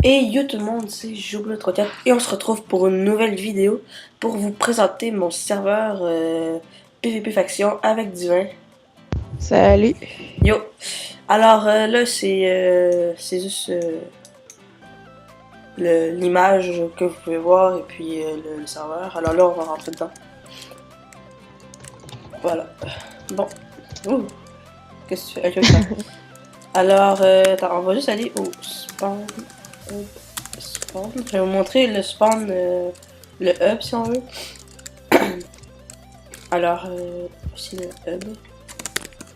Et yo tout le monde, c'est Joublo34 et on se retrouve pour une nouvelle vidéo pour vous présenter mon serveur PvP Faction avec Divin. Salut. Yo! Alors là c'est juste l'image que vous pouvez voir et puis le serveur. Alors là on va rentrer dedans. Voilà. Bon. Ouh! Qu'est-ce que tu fais? Ok, alors attends, on va juste aller au spawn. Spawn. Je vais vous montrer le spawn, le hub si on veut. Alors, voici le hub.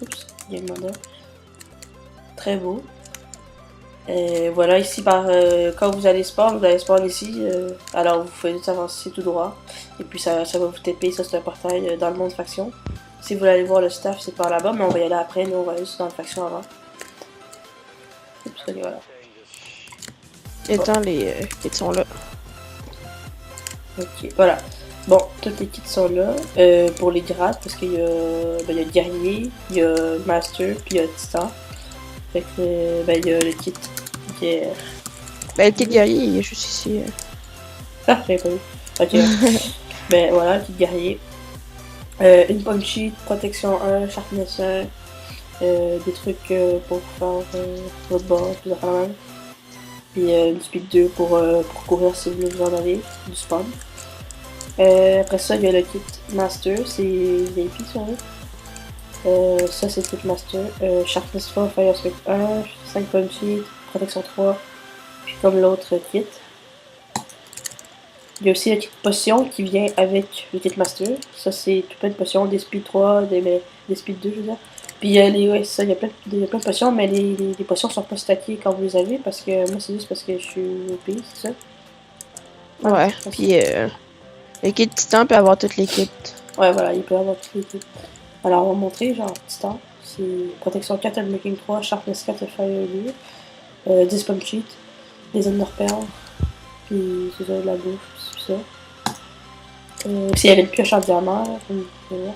Oups, game mode. Très beau. Et voilà, ici, quand vous allez spawn ici. Alors, vous pouvez juste avancer tout droit. Et puis, ça va vous TP. Ça, c'est un portail dans le monde faction. Si vous voulez aller voir le staff, c'est par là-bas. Mais on va y aller après. Nous, on va aller juste dans la faction avant. Oups, allez, voilà. Étant les kits sont là. Ok, voilà. Bon, toutes les kits sont là pour les grades parce qu'il y a guerrier, il y a master, puis il y a titan. Fait que il y a le kit guerre. Ben, le kit guerrier, il est juste ici. Ah, j'avais pas vu. Ok. Ben voilà, le kit guerrier. Une punchy, protection 1, sharpness 1, des trucs pour faire votre boss, puis la même. Puis une speed 2 pour courir si vous voulez vous en aller, du spawn. Après ça, il y a le kit master, c'est VIP si on veut. Ça, c'est le kit master. Sharpness 3, Fire Spec 1, 5 punchy, protection 3, puis comme l'autre kit. Il y a aussi le kit potion qui vient avec le kit master. Ça, c'est tout plein de potions, des speed 3, des speed 2, je veux dire. Puis ouais, ça, il y a plein de potions, mais les potions sont pas stackées quand vous les avez parce que moi, c'est juste parce que je suis OP, c'est ça? Ouais, puis le kit titan peut avoir toutes les kits. Ouais, voilà, il peut avoir toutes les kits. Alors, on va montrer, genre, titan. C'est protection 4, Unbreaking 3, Sharpness 4 et Fire 2. 10 Pump Cheat, des Ender Pearl, puis c'est ça, de la bouffe, c'est ça. S'il y avait une pioche en diamant, comme vous pouvez voir,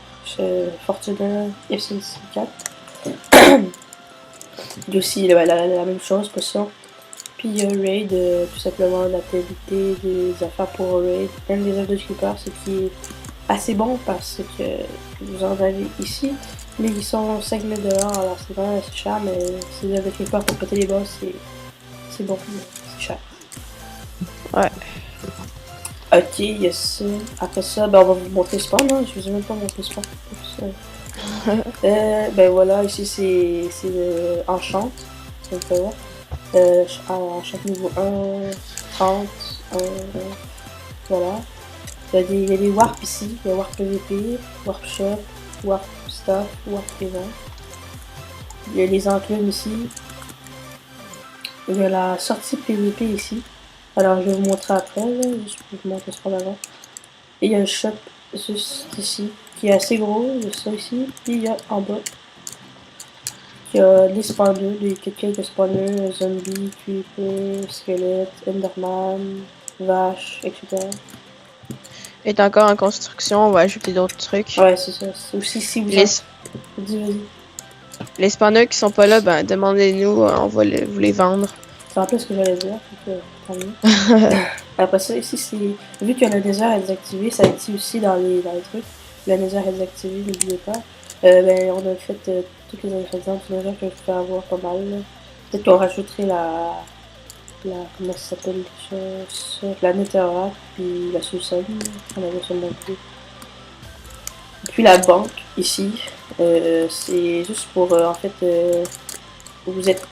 Fortuna, FC 4. Il y a aussi la même chose, potion. Puis Raid, tout simplement la qualité des affaires pour Raid. Un des œufs de Keeper, ce qui est assez bon parce que vous en avez ici. Mais ils sont 5000$, alors c'est vraiment assez cher, mais si vous avez Keeper pour péter les boss, c'est bon, c'est cher. Ouais. Ok, il y a ça. Après ça, ben on va vous montrer spawn, hein. Je vous ai même pas montré spawn. Ben voilà, ici c'est le enchant, vous pouvez voir. À chaque niveau 1, 30, voilà. Il y a des warps ici, il y a warp PVP, warp shop, warp staff, warp event. Il y a les enclumes ici. Il y a la sortie PVP ici. Alors je vais vous montrer après, là, juste pour vous montrer ce qu'on avant. Et il y a le shop juste ici, qui est assez gros, il y a ça ici, puis il y a en bas. Il y a les spawners, quelques spawners, zombies, creepers, squelettes, enderman, vaches, etc. Est encore en construction, on va ajouter d'autres trucs. Ouais, c'est ça. C'est aussi si vous vas-y. Les spawners qui sont pas là, ben demandez-nous, on va vous les vendre. C'est un peu ce que j'allais dire, tant mieux. Après ça, ici, c'est vu que le nether est désactivé, ça active aussi dans les trucs. Le nether est désactivé, n'oubliez pas. Ben, on a fait toutes les ingrédients du nether que vous pouvez avoir pas mal. Peut-être qu'on rajouterait comment ça s'appelle la netherrack, puis la sous-sol, on avait sur le côté. Puis la banque, ici, c'est juste pour, en fait, vous êtes,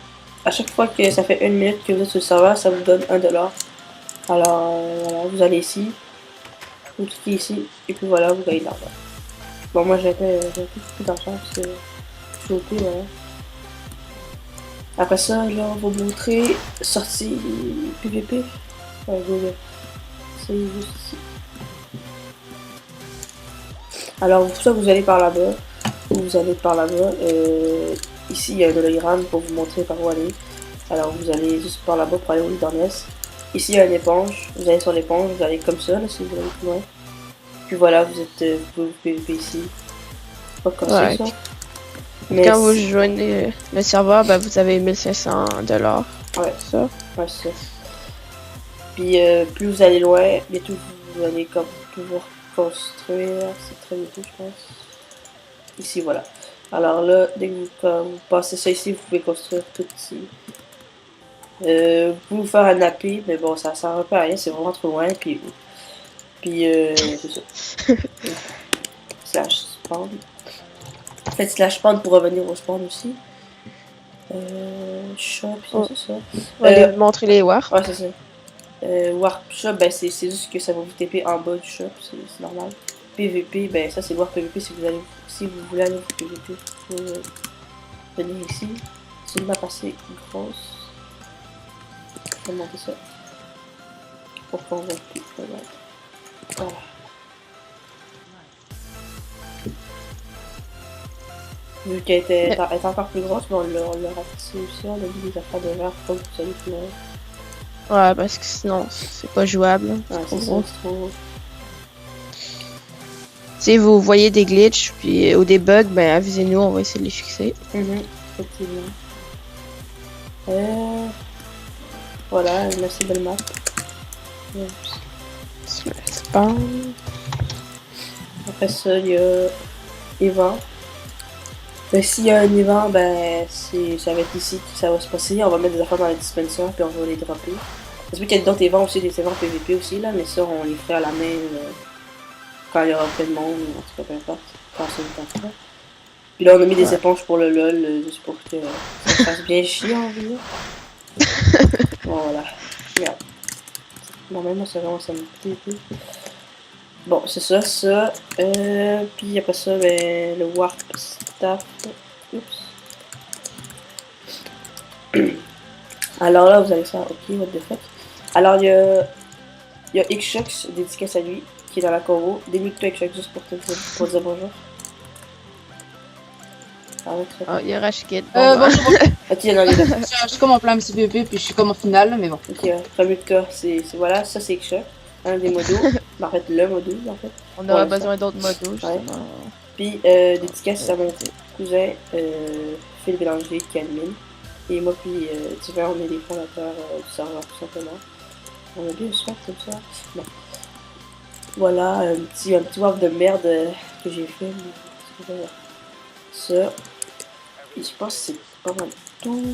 à chaque fois que ça fait 1 minute que vous êtes sur le serveur, ça vous donne 1$. Alors, voilà, vous allez ici, vous cliquez ici, et puis voilà, vous gagnez de l'argent. Bon, moi j'ai plus d'argent parce que je suis OP, voilà. Après ça, là, on va vous montrer sortie PVP. Ouais, c'est juste ici. Alors, pour ça, vous allez par là-bas. Vous allez par là-bas. Ici, il y a un hologramme pour vous montrer par où aller. Alors, vous allez juste par là-bas pour aller au Wilderness. Ici, il y a une éponge. Vous allez sur l'éponge, vous allez comme ça, là, si vous allez plus loin. Puis voilà, vous pouvez PVP ici. Pas comme ça. Mais quand vous joignez le serveur, ben vous avez 1500$. Ouais, ça. Ouais, c'est ça. Puis plus vous allez loin, bientôt vous allez comme pouvoir construire. C'est très bientôt, je pense. Ici, voilà. Alors là, dès que vous, comme, vous passez ça ici, vous pouvez construire tout ici. Vous pouvez faire un AP, mais bon, ça sert un peu à rien, c'est vraiment trop loin. Puis c'est ça. Slash spawn. Faites slash spawn pour revenir au spawn aussi. Shop, c'est ça. On va aller montrer les warps. Ouais, c'est ça. Warp shop, ben c'est juste que ça va vous TP en bas du shop, c'est normal. PVP, ben ça c'est le warp PVP si vous voulez aller au PVP. Vous venez ici. C'est une map assez grosse. Je vais monter ça. Pour qu'on voit plus. Voilà. Vu qu'elle était encore plus grosse, mais on l'a ratissé aussi, on a mis des affaires de verre pour que vous allez plus loin. Ouais, parce que sinon, c'est pas jouable. Ouais, c'est trop gros. Si vous voyez des glitches puis, ou des bugs, ben avisez-nous, on va essayer de les fixer. Effectivement. Voilà, une assez belle map. Spawn. Après ça, il y a Event. Ben, s'il y a un event, ben ça va être ici que ça va se passer. On va mettre des affaires dans les dispensers puis on va les dropper. C'est sûr qu'il y a d'autres events aussi, des events PVP aussi, là, mais ça, on les fait à la main quand il y aura plein de monde, en tout cas, peu importe. Quand c'est le temps de faire. Puis là, on a mis des éponges pour le LOL, juste pour que ça fasse bien chier, en vrai. Bon, voilà. Regarde. Bon, même moi, c'est vraiment ça me plaît. Bon, c'est ça. Puis après ça, ben, le Warp Staff. Oups. Alors là, vous allez faire, ok, what the fuck. Alors, il y a Xshox, dédicace à lui, qui est dans la combo. Débute-toi Xshox juste pour dire bonjour. Ah, il y a Rashkid. Bonjour. Ok, non, les deux. Je suis comme en plein PVP, puis je suis comme en finale, mais bon. Ok, remute-toi, voilà, ça c'est Xshox, un des modos. En fait, le modo, en fait. On aura besoin d'autres modos, justement. Ouais. Puis, dédicace à mon cousin, Phil Bélanger, qui admine. Et moi, puis, Divers, on est les fondateurs du serveur, tout simplement. On a bien le soir comme ça. Bon. Voilà, un petit warp de merde que j'ai fait. Ça. Et je pense que c'est pas mal tout.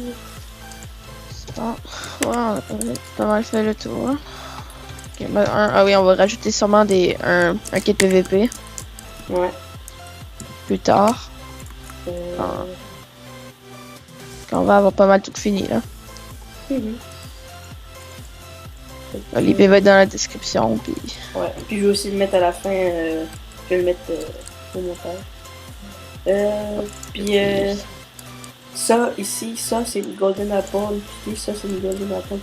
Bon. Ouais, on a pas mal fait le tour. Hein. Okay, ben, ah oui, on va rajouter sûrement un kit PVP. Ouais. Plus tard. Quand on va avoir pas mal tout fini là. Les PV va être dans la description. Puis... Ouais, puis je vais aussi le mettre à la fin. Je vais le mettre au montage. Puis ça ici, ça c'est une Golden Apple. Puis ça c'est une Golden Apple.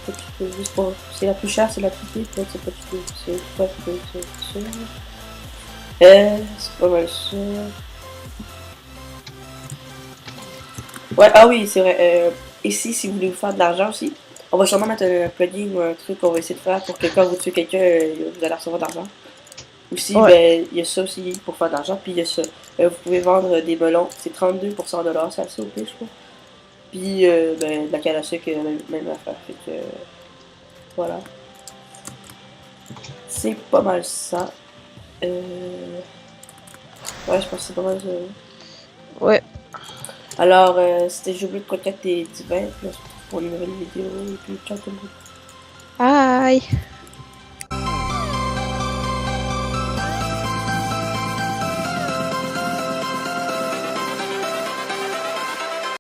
Juste pour... C'est la plus chère, c'est la plus petite. C'est pas tout. C'est pas tout. C'est pas mal ça. Ouais, ah oui, c'est vrai. Ici, si vous voulez vous faire de l'argent aussi, on va sûrement mettre un plugin ou un truc qu'on va essayer de faire pour que quand vous tuez quelqu'un, vous allez recevoir de l'argent. Aussi, ben, il y a ça aussi pour faire de l'argent. Puis il y a ça. Vous pouvez vendre des melons. C'est 32 pour $100, c'est assez ok, je crois. Puis, ben, de la canne à sucre, même affaire. Fait que, voilà. C'est pas mal ça. Ouais, je pense que c'est pas mal ça. Ouais. Alors, c'était j'ai oublié de contacter Divin pour une nouvelle vidéo. Et puis, ciao tout le monde. Bye!